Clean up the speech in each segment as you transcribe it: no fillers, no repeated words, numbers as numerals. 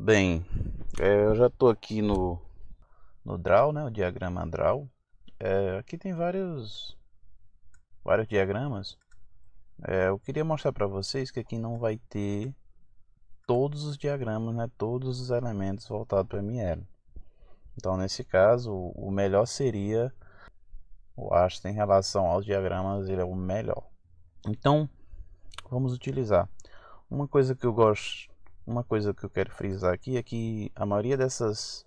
Bem, eu já estou aqui no Draw, né, o diagrama Draw. Aqui tem vários diagramas. Eu queria mostrar para vocês que aqui não vai ter todos os diagramas, né, todos os elementos voltados para ML. Então, nesse caso, o melhor seria o Asta em relação aos diagramas, ele é o melhor. Então, vamos utilizar. Uma coisa que eu gosto, uma coisa que eu quero frisar aqui é que a maioria dessas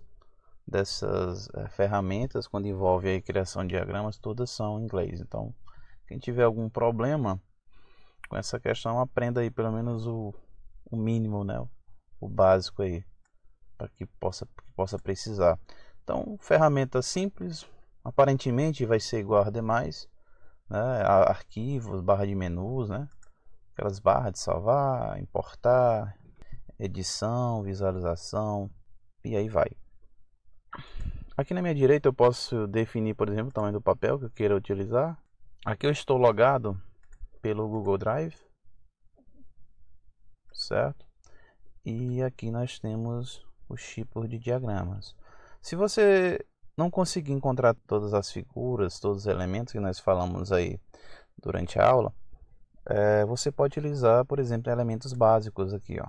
ferramentas, quando envolve a criação de diagramas, todas são em inglês. Então, quem tiver algum problema com essa questão, aprenda aí pelo menos o mínimo, né? O básico aí, para que possa precisar. Então, ferramenta simples, aparentemente vai ser igual às demais, né? Arquivos, barra de menus, né? Aquelas barras de salvar, importar, edição, visualização e aí vai. Aqui na minha direita eu posso definir, por exemplo, o tamanho do papel que eu queira utilizar. Aqui eu estou logado pelo Google Drive, certo? E aqui nós temos os tipos de diagramas. Se você não conseguir encontrar todas as figuras, todos os elementos que nós falamos aí durante a aula, você pode utilizar, por exemplo, elementos básicos aqui, ó.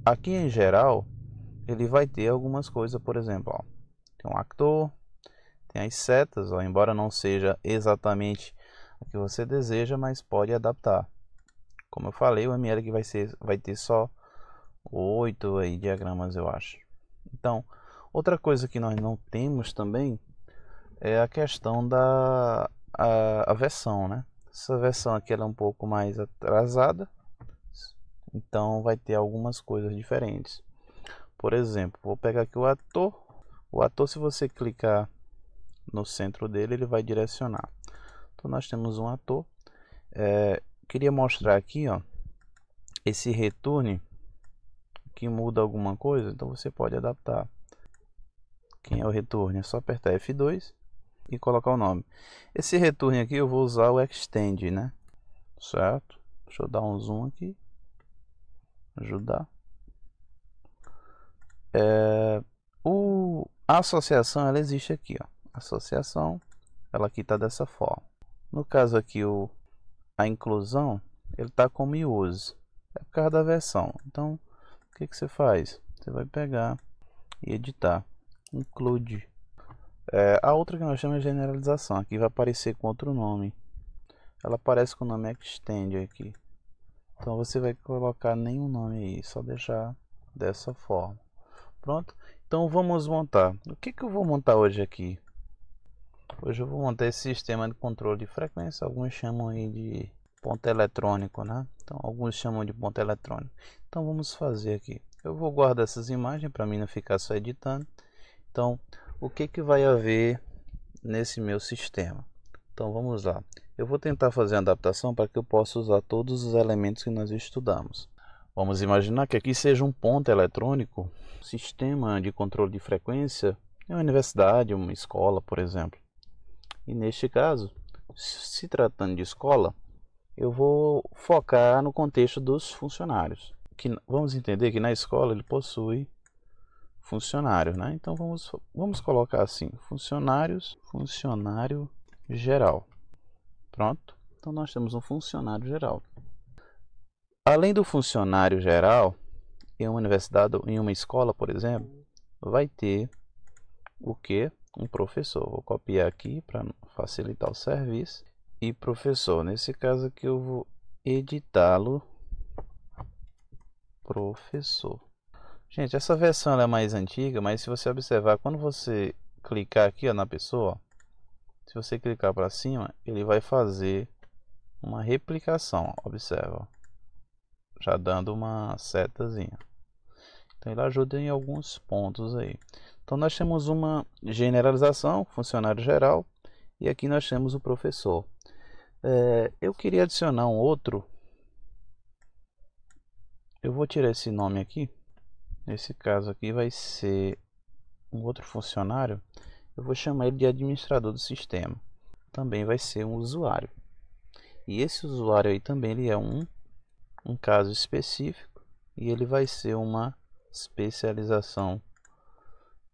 Aqui em geral, ele vai ter algumas coisas, por exemplo, ó, tem um actor, tem as setas, ó, embora não seja exatamente o que você deseja, mas pode adaptar. Como eu falei, o ML que vai ter só 8 aí diagramas, eu acho. Então, outra coisa que nós não temos também é a questão da versão, né? Essa versão aqui ela é um pouco mais atrasada, então vai ter algumas coisas diferentes. Por exemplo, vou pegar aqui o ator. O ator, se você clicar no centro dele, ele vai direcionar. Então nós temos um ator. Queria mostrar aqui, ó, esse return que muda alguma coisa, então você pode adaptar. Quem é o return? É só apertar F2 e colocar o nome. Esse return aqui eu vou usar o extend, né? Certo? Deixa eu dar um zoom aqui. Ajudar. A associação ela existe aqui, ó. Associação, ela aqui está dessa forma. No caso aqui a inclusão, ele está como use. É por causa da versão. Então, o que você faz? Você vai pegar e editar. Include. A outra que nós chamamos de generalização. Aqui vai aparecer com outro nome. Ela aparece com o nome extend aqui. Então você vai colocar nenhum nome aí, só deixar dessa forma. Pronto. Então vamos montar. O que eu vou montar hoje aqui? Hoje eu vou montar esse sistema de controle de frequência. Alguns chamam aí de ponto eletrônico, né? Então alguns chamam de ponto eletrônico. Então vamos fazer aqui. Eu vou guardar essas imagens para mim não ficar só editando. Então o que vai haver nesse meu sistema? Então vamos lá. Eu vou tentar fazer uma adaptação para que eu possa usar todos os elementos que nós estudamos. Vamos imaginar que aqui seja um ponto eletrônico, sistema de controle de frequência, em uma universidade, uma escola, por exemplo. E neste caso, se tratando de escola, eu vou focar no contexto dos funcionários. Vamos entender que na escola ele possui funcionários, né? Então vamos colocar assim, funcionário geral. Pronto. Então nós temos um funcionário geral. Além do funcionário geral, em uma universidade, em uma escola, por exemplo, vai ter o que? Um professor. Vou copiar aqui para facilitar o serviço. E professor, nesse caso aqui eu vou editá-lo professor. Gente, essa versão é mais antiga, mas se você observar, quando você clicar aqui ó, na pessoa, se você clicar para cima, ele vai fazer uma replicação. Observa, já dando uma setazinha. Então ele ajuda em alguns pontos aí. Então nós temos uma generalização, funcionário geral, e aqui nós temos o professor. Eu queria adicionar um outro. Eu vou tirar esse nome aqui. Nesse caso aqui vai ser um outro funcionário. Eu vou chamar ele de administrador do sistema. Também vai ser um usuário. E esse usuário aí também ele é um caso específico. E ele vai ser uma especialização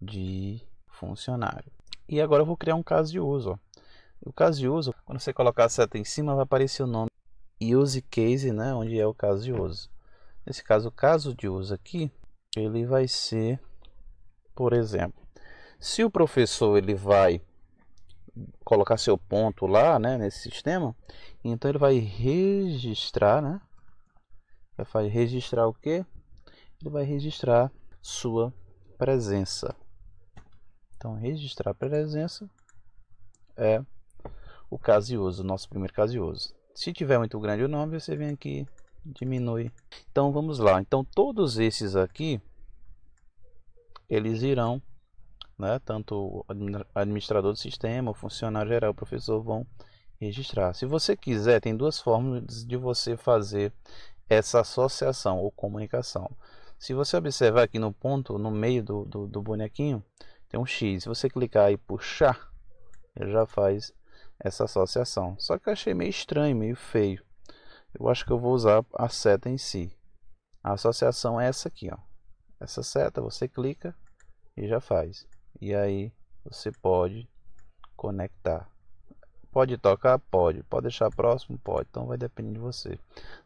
de funcionário. E agora eu vou criar um caso de uso. Ó. O caso de uso, quando você colocar a seta em cima, vai aparecer o nome use case, né, onde é o caso de uso. Nesse caso, o caso de uso aqui, ele vai ser, por exemplo, se o professor ele vai colocar seu ponto lá, né, nesse sistema, então ele vai registrar, né? Vai registrar o quê? Ele vai registrar sua presença. Então, registrar presença é o caso de uso, nosso primeiro caso de uso. Se tiver muito grande o nome, você vem aqui, diminui. Então, vamos lá. Então, todos esses aqui, eles irão, né, tanto o administrador do sistema, o funcionário geral, o professor vão registrar. Se você quiser, tem duas formas de você fazer essa associação ou comunicação. Se você observar aqui no ponto, no meio do bonequinho, tem um X. Se você clicar e puxar, ele já faz essa associação. Só que eu achei meio estranho, meio feio. Eu acho que eu vou usar a seta em si. A associação é essa aqui, ó. Essa seta, você clica e já faz. E aí você pode conectar. Pode tocar? Pode. Pode deixar próximo? Pode. Então vai depender de você.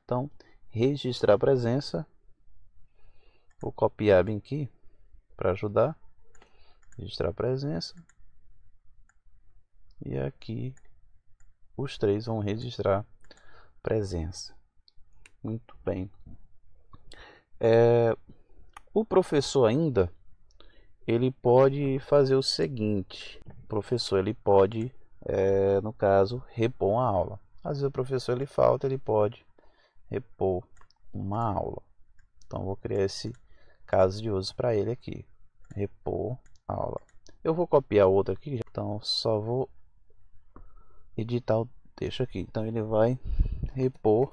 Então, registrar a presença. Vou copiar bem aqui para ajudar. Registrar a presença. E aqui os três vão registrar presença. Muito bem. O professor ainda, ele pode fazer o seguinte. O professor ele pode, no caso, repor uma aula. Às vezes o professor ele falta, ele pode repor uma aula. Então vou criar esse caso de uso para ele aqui. Repor aula. Eu vou copiar outro aqui, então só vou editar o texto aqui. Então ele vai repor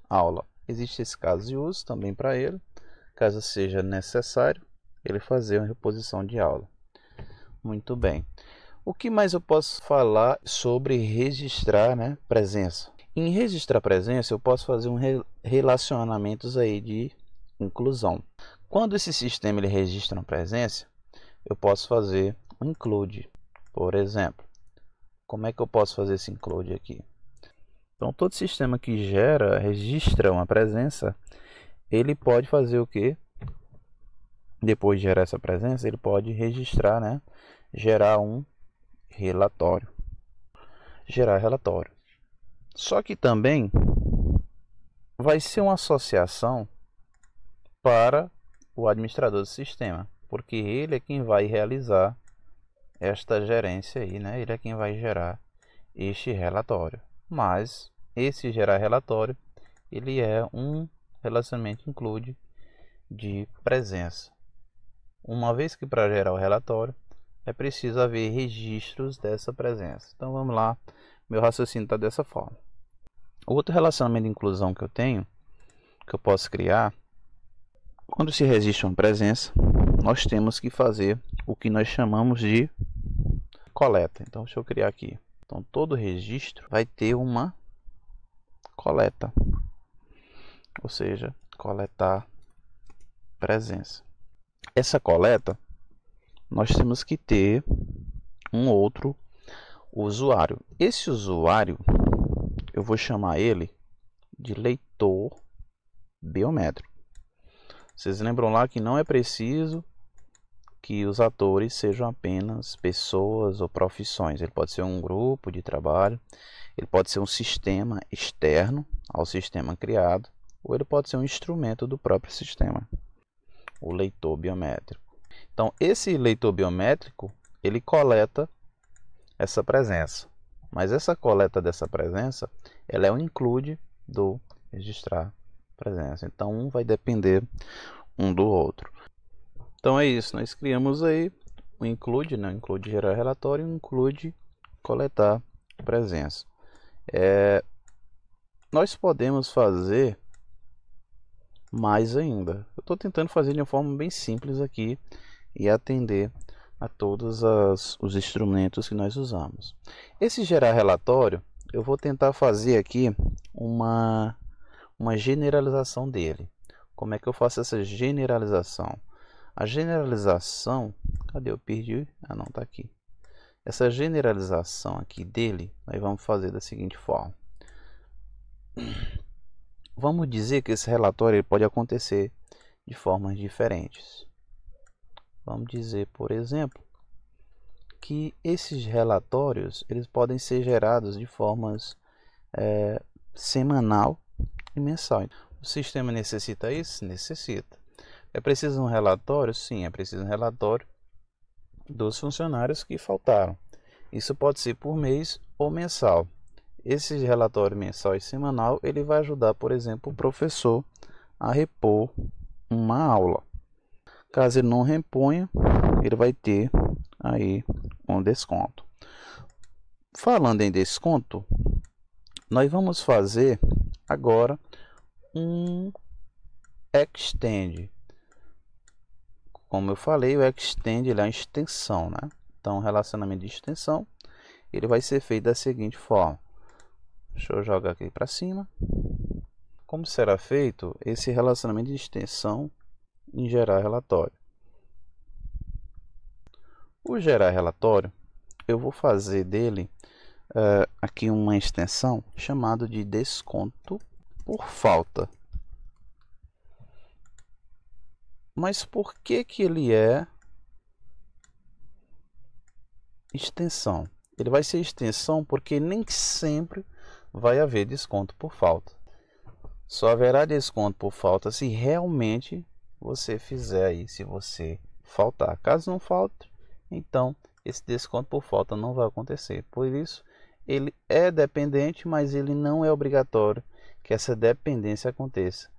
aula. Existe esse caso de uso também para ele, caso seja necessário ele fazer uma reposição de aula. Muito bem. O que mais eu posso falar sobre registrar, né, presença? Em registrar presença eu posso fazer relacionamentos aí de inclusão. Quando esse sistema ele registra uma presença, eu posso fazer um include, por exemplo. Como é que eu posso fazer esse include aqui? Então, todo sistema que registra uma presença, ele pode fazer o quê? Depois de gerar essa presença, ele pode registrar, né? Gerar um relatório. Gerar relatório. Só que também vai ser uma associação para o administrador do sistema, porque ele é quem vai realizar esta gerência aí, né? Ele é quem vai gerar este relatório. Mas esse gerar relatório, ele é um relacionamento include de presença. Uma vez que para gerar o relatório é preciso haver registros dessa presença. Então vamos lá, meu raciocínio está dessa forma. O outro relacionamento de inclusão que eu tenho, que eu posso criar, quando se registra uma presença, nós temos que fazer o que nós chamamos de coleta. Então deixa eu criar aqui. Então todo registro vai ter uma coleta, ou seja, coletar presença. Essa coleta nós temos que ter um outro usuário. Esse usuário eu vou chamar ele de leitor biométrico. Vocês lembram lá que não é preciso que os atores sejam apenas pessoas ou profissões. Ele pode ser um grupo de trabalho, ele pode ser um sistema externo ao sistema criado, ou ele pode ser um instrumento do próprio sistema, o leitor biométrico. Então, esse leitor biométrico, ele coleta essa presença, mas essa coleta dessa presença, ela é um include do registrar presença. Então, um vai depender um do outro. Então é isso, nós criamos aí o include, né? Include gerar relatório e include coletar presença. Nós podemos fazer mais ainda. Eu estou tentando fazer de uma forma bem simples aqui e atender a todos os instrumentos que nós usamos. Esse gerar relatório, eu vou tentar fazer aqui uma generalização dele. Como é que eu faço essa generalização? A generalização, cadê? Eu perdi. Ah, não, tá aqui. Essa generalização aqui dele, nós vamos fazer da seguinte forma. Vamos dizer que esse relatório ele pode acontecer de formas diferentes. Vamos dizer, por exemplo, que esses relatórios eles podem ser gerados de formas semanal e mensal. O sistema necessita isso? Necessita. É preciso um relatório? Sim, é preciso um relatório dos funcionários que faltaram. Isso pode ser por mês ou mensal. Esse relatório mensal e semanal ele vai ajudar, por exemplo, o professor a repor uma aula. Caso ele não reponha, ele vai ter aí um desconto. Falando em desconto, nós vamos fazer agora um extend. Como eu falei, o extend ele é uma extensão, né? Então, o relacionamento de extensão ele vai ser feito da seguinte forma. Deixa eu jogar aqui para cima. Como será feito esse relacionamento de extensão em gerar relatório? O gerar relatório, eu vou fazer dele aqui uma extensão chamada de desconto por falta. Mas por que ele é extensão? Ele vai ser extensão porque nem sempre vai haver desconto por falta. Só haverá desconto por falta se realmente você fizer aí, se você faltar. Caso não falte, então esse desconto por falta não vai acontecer. Por isso, ele é dependente, mas ele não é obrigatório que essa dependência aconteça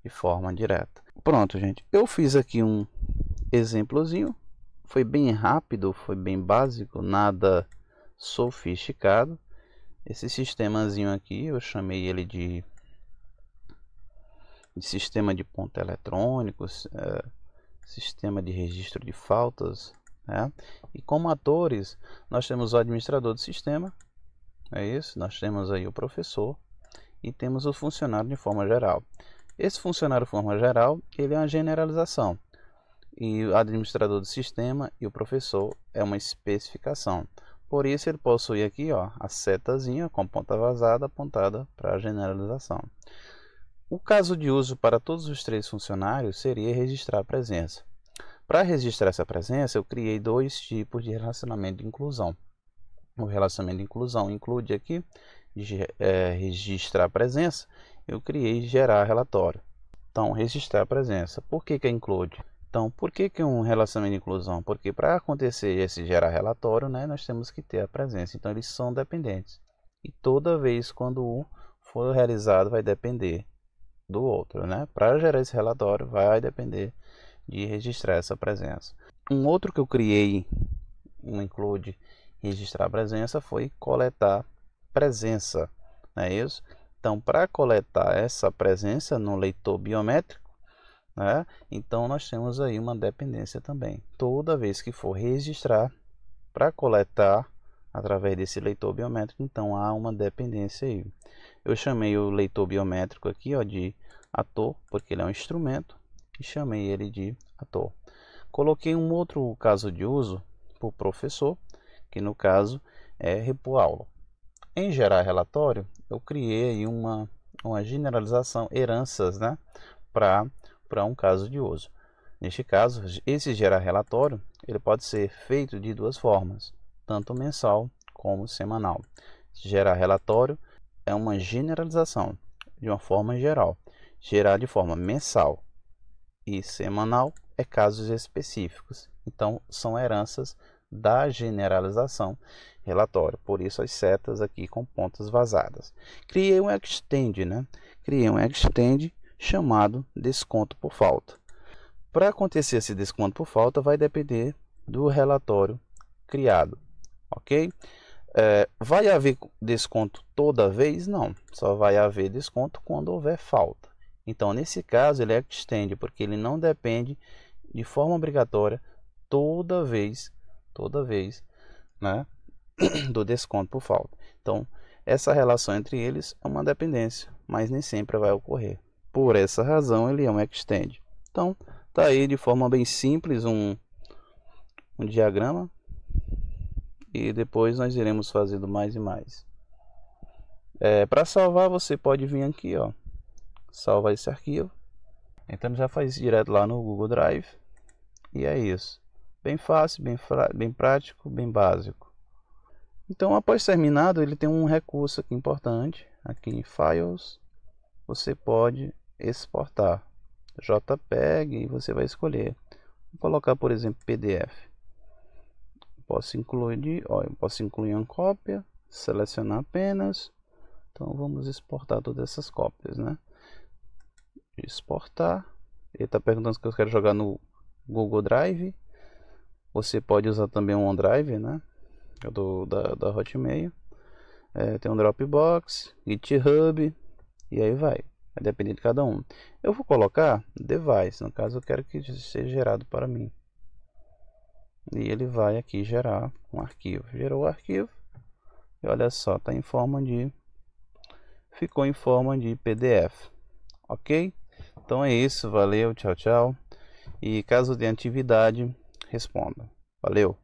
de forma direta. Pronto, gente. Eu fiz aqui um exemplozinho. Foi bem rápido, foi bem básico, nada sofisticado. Esse sistemazinho aqui, eu chamei ele de sistema de ponto eletrônicos, sistema de registro de faltas, né? E como atores, nós temos o administrador do sistema, é isso, nós temos aí o professor e temos o funcionário de forma geral. Esse funcionário de forma geral, ele é uma generalização. E o administrador do sistema e o professor é uma especificação. Por isso ele possui aqui ó, a setazinha com ponta vazada apontada para a generalização. O caso de uso para todos os três funcionários seria registrar a presença. Para registrar essa presença, eu criei dois tipos de relacionamento de inclusão. O relacionamento de inclusão inclui aqui registrar a presença, eu criei gerar relatório. Então, registrar a presença. Por que include? Então, por que é um relacionamento de inclusão? Porque para acontecer esse gerar relatório, né, nós temos que ter a presença. Então, eles são dependentes. E toda vez quando um for realizado, vai depender do outro, né? Para gerar esse relatório, vai depender de registrar essa presença. Um outro que eu criei, um include registrar a presença, foi coletar presença, não é isso? Então, para coletar essa presença no leitor biométrico, né? Então, nós temos aí uma dependência também. Toda vez que for registrar, para coletar através desse leitor biométrico, então há uma dependência aí. Eu chamei o leitor biométrico aqui ó, de ator, porque ele é um instrumento, e chamei ele de ator. Coloquei um outro caso de uso para o professor, que no caso é repor aula. Em gerar relatório, eu criei aí uma generalização, heranças, né, para um caso de uso. Neste caso, esse gerar relatório, ele pode ser feito de duas formas, tanto mensal como semanal. Gerar relatório é uma generalização de uma forma geral. Gerar de forma mensal e semanal é casos específicos. Então, são heranças da generalização relatório. Por isso, as setas aqui com pontas vazadas. Criei um extend, né? Criei um extend chamado desconto por falta. Para acontecer esse desconto por falta, vai depender do relatório criado, ok? Vai haver desconto toda vez? Não, só vai haver desconto quando houver falta. Então, nesse caso, ele é extend, porque ele não depende de forma obrigatória toda vez, né, do desconto por falta. Então, essa relação entre eles é uma dependência, mas nem sempre vai ocorrer. Por essa razão ele é um extend. Então tá aí de forma bem simples um diagrama, e depois nós iremos fazendo mais e mais. Para salvar, você pode vir aqui, ó, salvar esse arquivo. Então já faz direto lá no Google Drive. E é isso. Bem fácil, bem prático, bem básico. Então após terminado, ele tem um recurso aqui importante. Aqui em Files, você pode exportar JPEG e você vai escolher. Vou colocar, por exemplo, PDF. Posso incluir uma cópia, selecionar apenas. Então vamos exportar todas essas cópias, né? Exportar. Ele está perguntando se eu quero jogar no Google Drive. Você pode usar também um OneDrive, né? Da Hotmail. Tem um Dropbox, GitHub, e aí vai depender de cada um. Eu vou colocar device, no caso eu quero que seja gerado para mim. E ele vai aqui gerar um arquivo. Gerou o arquivo. E olha só, tá em forma de... ficou em forma de PDF. Ok? Então é isso, valeu, tchau, tchau. E caso tenha atividade, responda. Valeu!